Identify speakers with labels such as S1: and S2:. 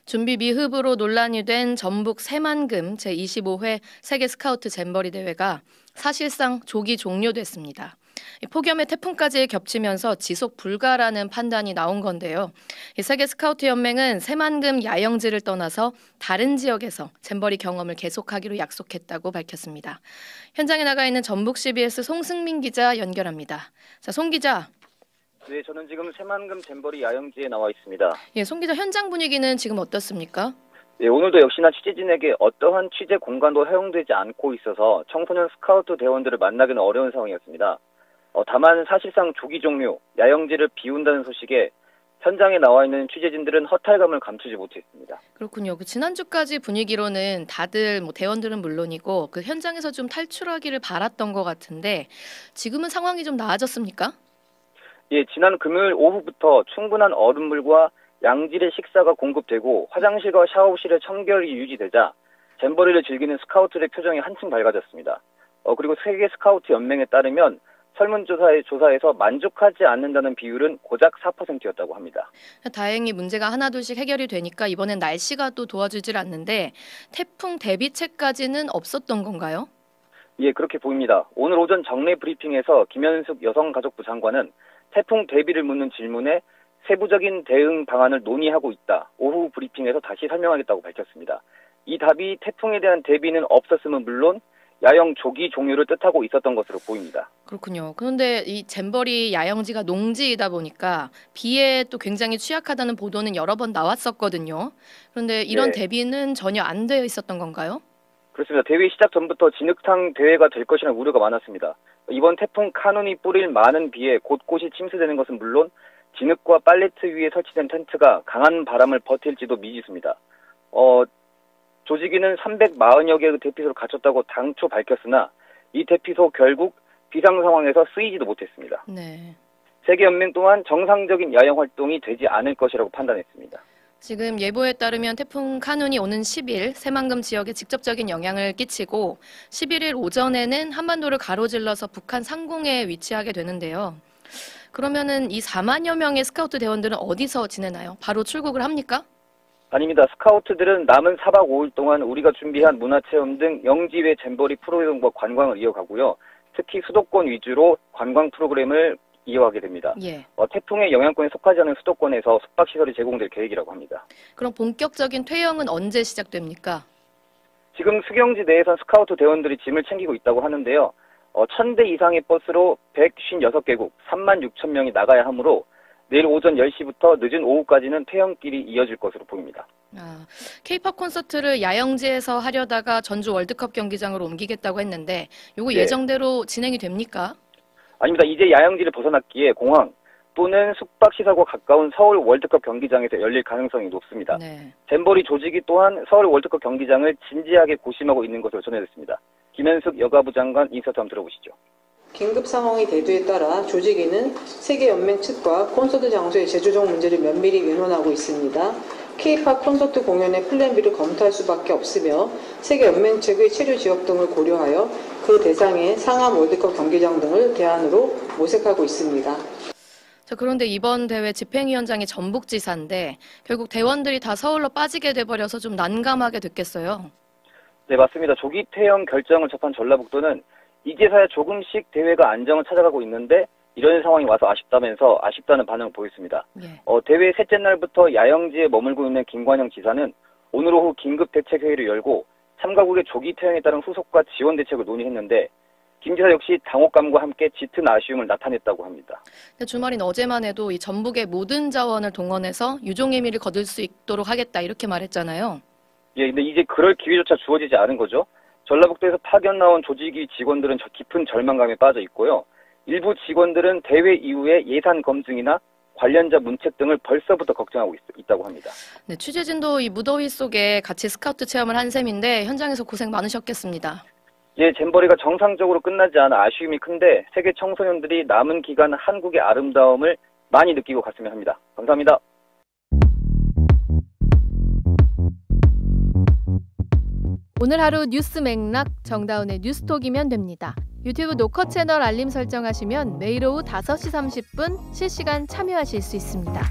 S1: 준비 미흡으로 논란이 된 전북 새만금 제25회 세계 스카우트 잼버리 대회가 사실상 조기 종료됐습니다. 폭염에 태풍까지 겹치면서 지속 불가라는 판단이 나온 건데요. 세계 스카우트 연맹은 새만금 야영지를 떠나서 다른 지역에서 잼버리 경험을 계속하기로 약속했다고 밝혔습니다. 현장에 나가 있는 전북 CBS 송승민 기자 연결합니다. 자, 송 기자.
S2: 네, 저는 지금 새만금 잼버리 야영지에 나와 있습니다.
S1: 예, 송 기자, 현장 분위기는 지금 어떻습니까?
S2: 네, 오늘도 역시나 취재진에게 어떠한 취재 공간도 허용되지 않고 있어서 청소년 스카우트 대원들을 만나기는 어려운 상황이었습니다. 다만 사실상 조기 종료, 야영지를 비운다는 소식에 현장에 나와 있는 취재진들은 허탈감을 감추지 못했습니다.
S1: 그렇군요. 지난주까지 분위기로는 다들 대원들은 물론이고 현장에서 좀 탈출하기를 바랐던 것 같은데 지금은 상황이 좀 나아졌습니까?
S2: 예, 지난 금요일 오후부터 충분한 얼음물과 양질의 식사가 공급되고 화장실과 샤워실의 청결이 유지되자 잼버리를 즐기는 스카우트의 표정이 한층 밝아졌습니다. 그리고 세계 스카우트 연맹에 따르면 설문조사에서 만족하지 않는다는 비율은 고작 4%였다고 합니다.
S1: 다행히 문제가 하나둘씩 해결이 되니까 이번엔 날씨가 또 도와주질 않는데 태풍 대비책까지는 없었던 건가요?
S2: 예, 그렇게 보입니다. 오늘 오전 정례 브리핑에서 김현숙 여성가족부 장관은 태풍 대비를 묻는 질문에 세부적인 대응 방안을 논의하고 있다. 오후 브리핑에서 다시 설명하겠다고 밝혔습니다. 이 답이 태풍에 대한 대비는 없었음은 물론 야영 조기 종료를 뜻하고 있었던 것으로 보입니다.
S1: 그렇군요. 그런데 이 잼버리 야영지가 농지이다 보니까 비에 또 굉장히 취약하다는 보도는 여러 번 나왔었거든요. 그런데 이런 대비는 전혀 안 되어 있었던 건가요?
S2: 그렇습니다. 대회 시작 전부터 진흙탕 대회가 될 것이라는 우려가 많았습니다. 이번 태풍 카눈이 뿌릴 많은 비에 곳곳이 침수되는 것은 물론 진흙과 팔레트 위에 설치된 텐트가 강한 바람을 버틸지도 미지수입니다. 조직위는 340여 개의 대피소를 갖췄다고 당초 밝혔으나 이 대피소 결국 비상 상황에서 쓰이지도 못했습니다.
S1: 네.
S2: 세계연맹 또한 정상적인 야영 활동이 되지 않을 것이라고 판단했습니다.
S1: 지금 예보에 따르면 태풍 카눈이 오는 10일 새만금 지역에 직접적인 영향을 끼치고 11일 오전에는 한반도를 가로질러서 북한 상공에 위치하게 되는데요. 그러면은 이 4만여 명의 스카우트 대원들은 어디서 지내나요? 바로 출국을 합니까?
S2: 아닙니다. 스카우트들은 남은 4박 5일 동안 우리가 준비한 문화체험 등 영지외 잼버리 프로그램과 관광을 이어가고요. 특히 수도권 위주로 관광 프로그램을 이어가게 됩니다.
S1: 예.
S2: 태풍의 영향권에 속하지 않은 수도권에서 숙박시설이 제공될 계획이라고 합니다.
S1: 그럼 본격적인 퇴영은 언제 시작됩니까?
S2: 지금 수경지 내에선 스카우트 대원들이 짐을 챙기고 있다고 하는데요. 1000대 이상의 버스로 156개국 3만 6천 명이 나가야 하므로 내일 오전 10시부터 늦은 오후까지는 퇴영길이 이어질 것으로 보입니다.
S1: K-팝 콘서트를 야영지에서 하려다가 전주 월드컵 경기장으로 옮기겠다고 했는데 이거 예정대로 진행이 됩니까? 아닙니다.
S2: 이제 야영지를 벗어났기에 공항 또는 숙박시설과 가까운 서울 월드컵 경기장에서 열릴 가능성이 높습니다.
S1: 네.
S2: 잼버리 조직이 또한 서울 월드컵 경기장을 진지하게 고심하고 있는 것으로 전해졌습니다. 김현숙 여가부 장관 인사도 한번 들어보시죠.
S3: 긴급 상황이 대두에 따라 조직위는 세계연맹 측과 콘서트 장소의 제조적 문제를 면밀히 의논하고 있습니다. K-팝 콘서트 공연의 플랜 B를 검토할 수밖에 없으며 세계연맹 측의 체류 지역 등을 고려하여 그 대상의 상암 월드컵 경기장 등을 대안으로 모색하고 있습니다.
S1: 그런데 이번 대회 집행위원장이 전북지사인데 결국 대원들이 다 서울로 빠지게 돼버려서 좀 난감하게 됐겠어요.
S2: 네, 맞습니다. 조기 퇴영 결정을 접한 전라북도는 이제서야 조금씩 대회가 안정을 찾아가고 있는데 이런 상황이 와서 아쉽다면서 아쉽다는 반응을 보였습니다.
S1: 예.
S2: 대회 셋째 날부터 야영지에 머물고 있는 김관영 지사는 오늘 오후 긴급 대책회의를 열고 참가국의 조기 퇴영에 따른 후속과 지원 대책을 논의했는데 김 지사 역시 당혹감과 함께 짙은 아쉬움을 나타냈다고 합니다.
S1: 주말인 어제만 해도 이 전북의 모든 자원을 동원해서 유종의 미를 거둘 수 있도록 하겠다 이렇게 말했잖아요.
S2: 예, 근데 이제 그럴 기회조차 주어지지 않은 거죠. 전라북도에서 파견 나온 조직위 직원들은 깊은 절망감에 빠져 있고요. 일부 직원들은 대회 이후에 예산 검증이나 관련자 문책 등을 벌써부터 걱정하고 있다고 합니다.
S1: 네, 취재진도 이 무더위 속에 같이 스카우트 체험을 한 셈인데 현장에서 고생 많으셨겠습니다.
S2: 예, 잼버리가 정상적으로 끝나지 않아 아쉬움이 큰데 세계 청소년들이 남은 기간 한국의 아름다움을 많이 느끼고 갔으면 합니다. 감사합니다.
S4: 오늘 하루 뉴스 맥락 정다운의 뉴스톡이면 됩니다. 유튜브 노컷 채널 알림 설정하시면 매일 오후 5시 30분 실시간 참여하실 수 있습니다.